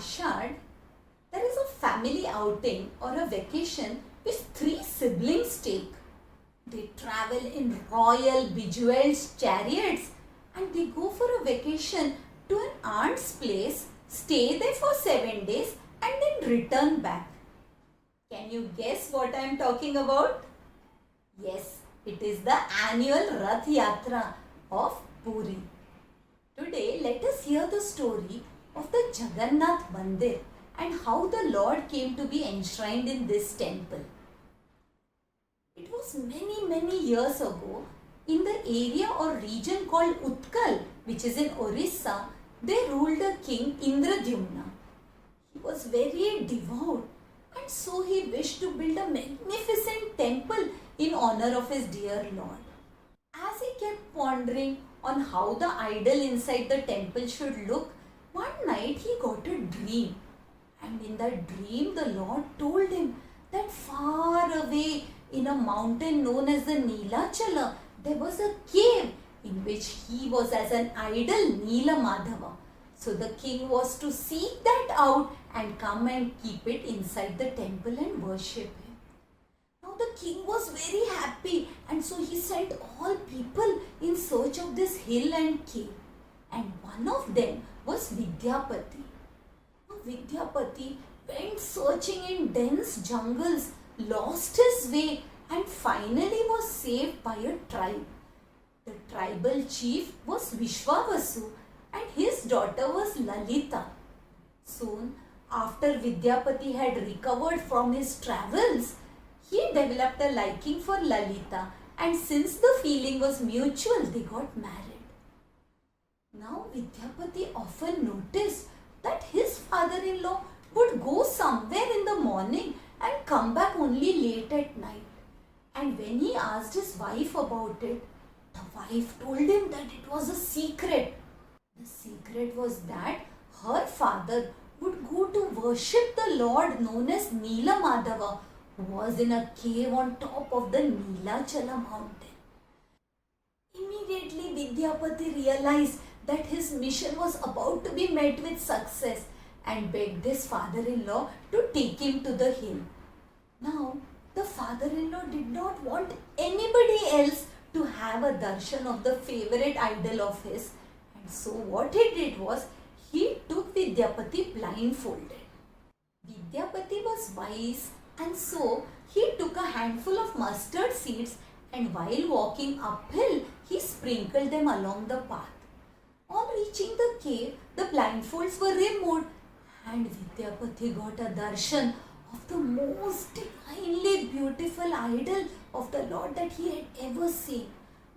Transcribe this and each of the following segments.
Ashad, there is a family outing or a vacation which three siblings take. They travel in royal bejeweled chariots and they go for a vacation to an aunt's place, stay there for 7 days and then return back. Can you guess what I am talking about? Yes, it is the annual Rath Yatra of Puri. Today, let us hear the story of the Jagannath Mandir and how the Lord came to be enshrined in this temple. It was many years ago in the area or region called Utkal, which is in Orissa. They ruled a king Indradyumna. He was very devout and so he wished to build a magnificent temple in honor of his dear Lord. As he kept pondering on how the idol inside the temple should look, one night he got a dream. And in that dream, the Lord told him that far away in a mountain known as the Neelachala, there was a cave in which he was as an idol Neela Madhava. So the king was to seek that out and come and keep it inside the temple and worship him. Now the king was very happy and so he sent all people in search of this hill and cave. And one of them was Vidyapati. Now Vidyapati went searching in dense jungles, lost his way and finally was saved by a tribe. The tribal chief was Vishwavasu and his daughter was Lalita. Soon after Vidyapati had recovered from his travels, he developed a liking for Lalita and since the feeling was mutual, they got married. Now Vidyapati often noticed that his father-in-law would go somewhere in the morning and come back only late at night. And when he asked his wife about it, the wife told him that it was a secret. The secret was that her father would go to worship the Lord known as Neela Madhava, who was in a cave on top of the Neelachala mountain. Immediately Vidyapati realized that his mission was about to be met with success and begged his father-in-law to take him to the hill. Now, the father-in-law did not want anybody else to have a darshan of the favorite idol of his. And so what he did was, he took Vidyapati blindfolded. Vidyapati was wise and so he took a handful of mustard seeds and while walking uphill, he sprinkled them along the path. On reaching the cave, the blindfolds were removed and Vidyapati got a darshan of the most divinely beautiful idol of the Lord that he had ever seen.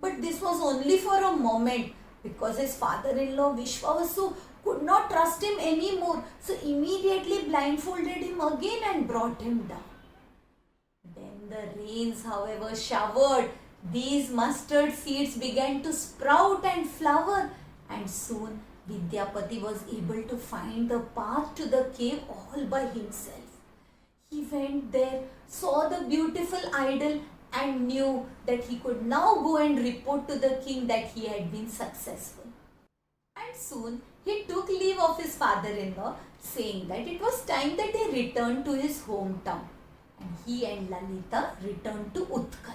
But this was only for a moment because his father-in-law Vishwavasu could not trust him anymore. So immediately blindfolded him again and brought him down. When the rains, however, showered, these mustard seeds began to sprout and flower and soon Vidyapati was able to find the path to the cave all by himself. He went there, saw the beautiful idol and knew that he could now go and report to the king that he had been successful. And soon he took leave of his father-in-law saying that it was time that they returned to his hometown. And he and Lalita returned to Utkal.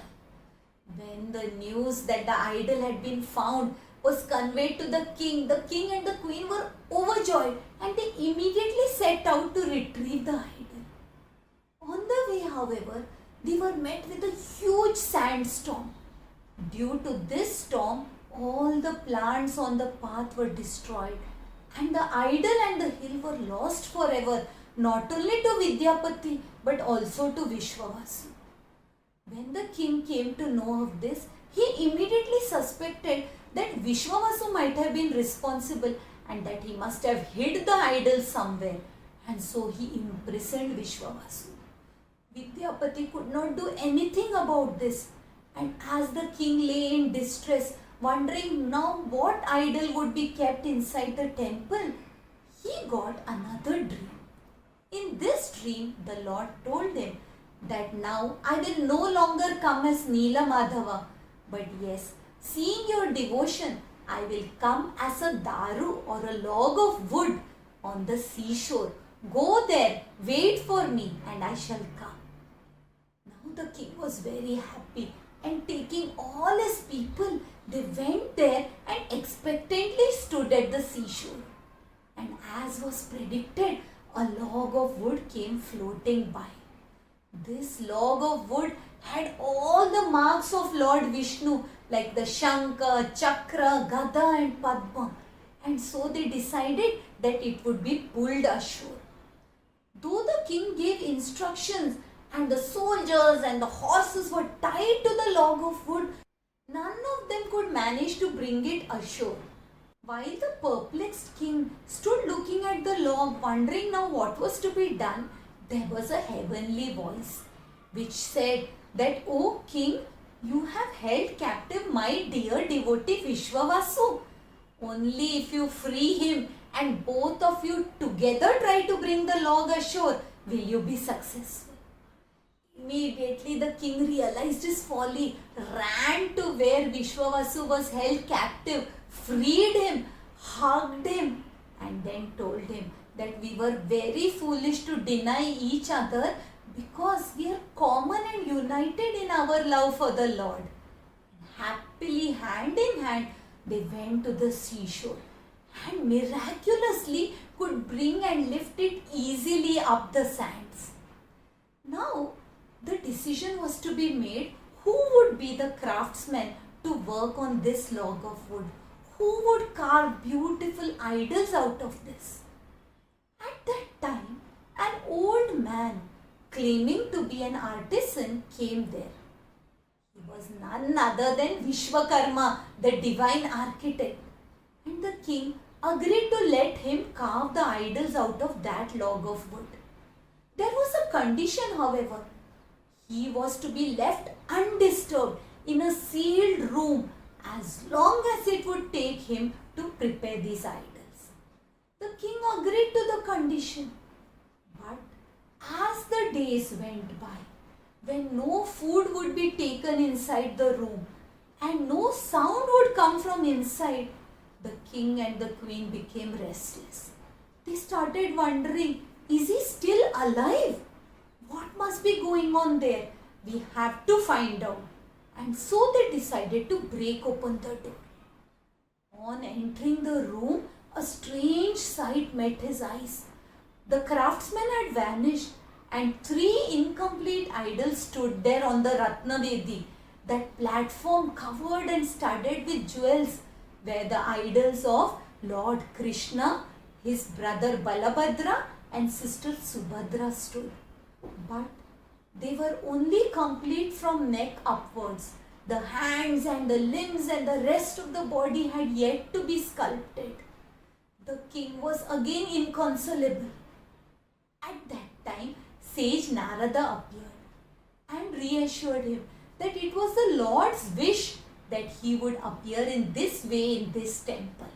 When the news that the idol had been found was conveyed to the king and the queen were overjoyed and they immediately set out to retrieve the idol. On the way, however, they were met with a huge sandstorm. Due to this storm, all the plants on the path were destroyed and the idol and the hill were lost forever, not only to Vidyapati but also to Vishwavasu. When the king came to know of this, he immediately suspected that Vishwavasu might have been responsible and that he must have hid the idol somewhere, and so he imprisoned Vishwavasu. Vidyapati could not do anything about this, and as the king lay in distress, wondering now what idol would be kept inside the temple, he got another dream. In this dream, the Lord told him that now I will no longer come as Neela Madhava, but yes, seeing your devotion, I will come as a daru or a log of wood on the seashore Go there, wait for me, and I shall come. Now the king was very happy, and taking all his people, they went there and expectantly stood at the seashore. And as was predicted, a log of wood came floating by. This log of wood had all the marks of Lord Vishnu, like the Shankha, Chakra, Gada and Padma. And so they decided that it would be pulled ashore. Though the king gave instructions and the soldiers and the horses were tied to the log of wood, none of them could manage to bring it ashore. While the perplexed king stood looking at the log, wondering now what was to be done, there was a heavenly voice which said that, "O king, you have held captive my dear devotee Vishwavasu. Only if you free him and both of you together try to bring the log ashore, will you be successful." Immediately the king realized his folly, ran to where Vishwavasu was held captive, freed him, hugged him, and then told him that we were very foolish to deny each other because we are common and united in our love for the Lord. Happily, hand in hand, they went to the seashore and miraculously could bring and lift it easily up the sands. Now, the decision was to be made who would be the craftsman to work on this log of wood. Who would carve beautiful idols out of this? At that time, an old man claiming to be an artisan came there. He was none other than Vishwakarma, the divine architect. And the king agreed to let him carve the idols out of that log of wood. There was a condition, however. He was to be left undisturbed in a sealed room as long as it would take him to prepare these idols. The king agreed to the condition. But as the days went by, when no food would be taken inside the room and no sound would come from inside, the king and the queen became restless. They started wondering, is he still alive? What must be going on there? We have to find out. And so they decided to break open the door. On entering the room, a strange sight met his eyes. The craftsman had vanished and 3 incomplete idols stood there on the Ratnavedi, that platform covered and studded with jewels, where the idols of Lord Krishna, his brother Balabhadra and sister Subhadra stood. But they were only complete from neck upwards. The hands and the limbs and the rest of the body had yet to be sculpted. The king was again inconsolable. At that time, sage Narada appeared and reassured him that it was the Lord's wish that he would appear in this way in this temple.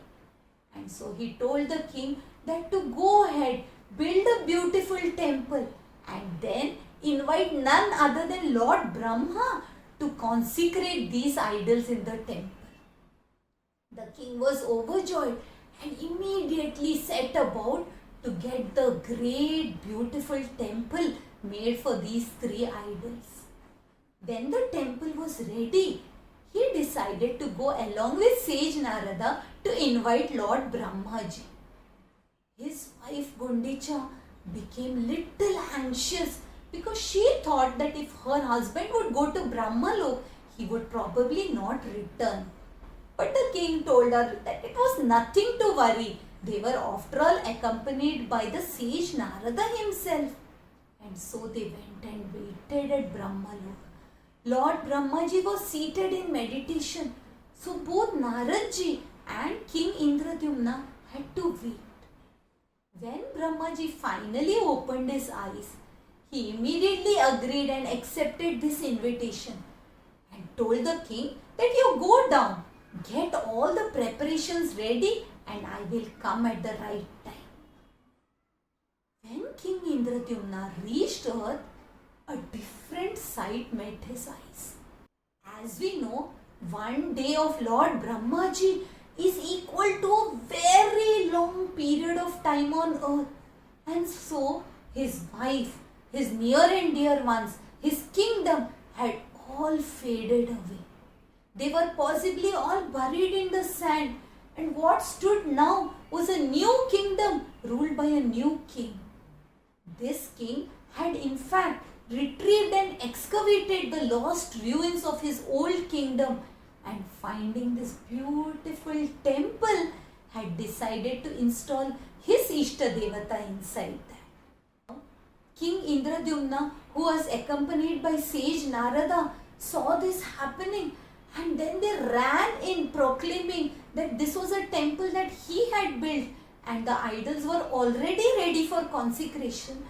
And so he told the king that to go ahead, build a beautiful temple, and then invite none other than Lord Brahma to consecrate these idols in the temple. The king was overjoyed and immediately set about to get the great beautiful temple made for these 3 idols. When the temple was ready, he decided to go along with sage Narada to invite Lord Brahmaji. His wife Gundicha became little anxious because she thought that if her husband would go to Brahmalok, he would probably not return. But the king told her that it was nothing to worry. They were after all accompanied by the sage Narada himself. And so they went and waited at Brahmalok. Lord Brahmaji was seated in meditation. So both Naradji and King Indradyumna had to wait. When Brahmaji finally opened his eyes, he immediately agreed and accepted this invitation and told the king that you go down, get all the preparations ready, and I will come at the right time. When King Indradyumna reached earth, a different sight met his eyes. As we know, one day of Lord Brahmaji is equal to a very long period of time on earth. And so his wife, his near and dear ones, his kingdom had all faded away. They were possibly all buried in the sand, and what stood now was a new kingdom ruled by a new king. This king had in fact retrieved and excavated the lost ruins of his old kingdom, and finding this beautiful temple had decided to install his Ishta Devata inside that. King Indradyumna, who was accompanied by sage Narada, saw this happening, and then they ran in proclaiming that this was a temple that he had built and the idols were already ready for consecration.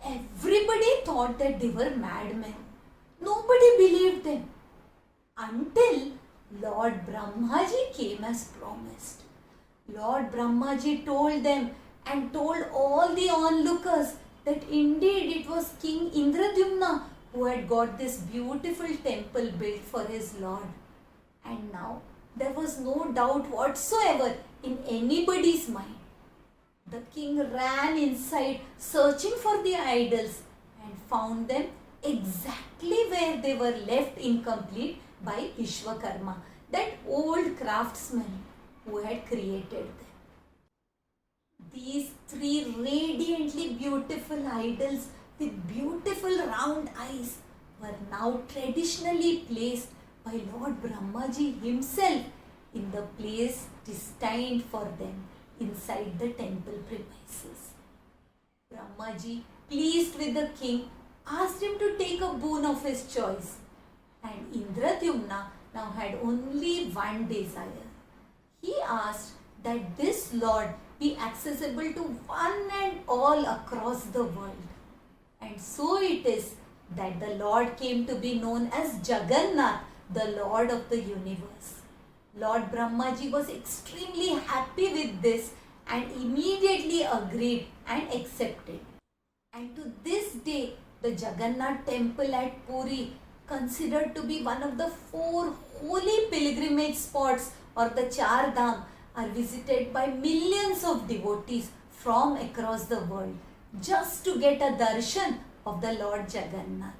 Everybody thought that they were madmen. Nobody believed them until Lord Brahmaji came as promised. Lord Brahmaji told them and told all the onlookers that indeed it was King Indradyumna who had got this beautiful temple built for his Lord. And now there was no doubt whatsoever in anybody's mind. The king ran inside searching for the idols and found them exactly where they were left incomplete by Vishwakarma, that old craftsman who had created them. These three radiantly beautiful idols with beautiful round eyes were now traditionally placed by Lord Brahmaji himself in the place destined for them inside the temple premises. Brahmaji, pleased with the king, asked him to take a boon of his choice, and Indradyumna now had only one desire. He asked that this Lord be accessible to one and all across the world. And so it is that the Lord came to be known as Jagannath, the Lord of the universe. Lord Brahmaji was extremely happy with this and immediately agreed and accepted. And to this day, the Jagannath temple at Puri, considered to be one of the 4 holy pilgrimage spots or the Char Dham, are visited by millions of devotees from across the world just to get a darshan of the Lord Jagannath.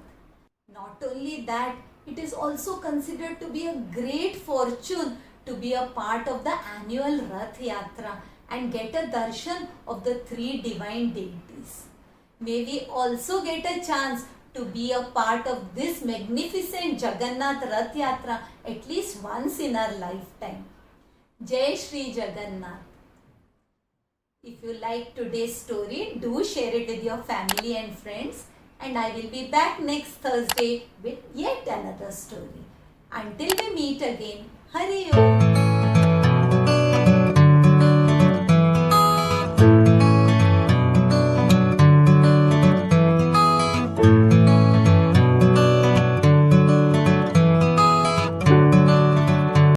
Not only that, it is also considered to be a great fortune to be a part of the annual Rath Yatra and get a darshan of the 3 divine deities. May we also get a chance to be a part of this magnificent Jagannath Rath Yatra at least once in our lifetime. Jai Shri Jagannath. If you like today's story, do share it with your family and friends, and I will be back next Thursday with yet another story. Until we meet again, Hari Om.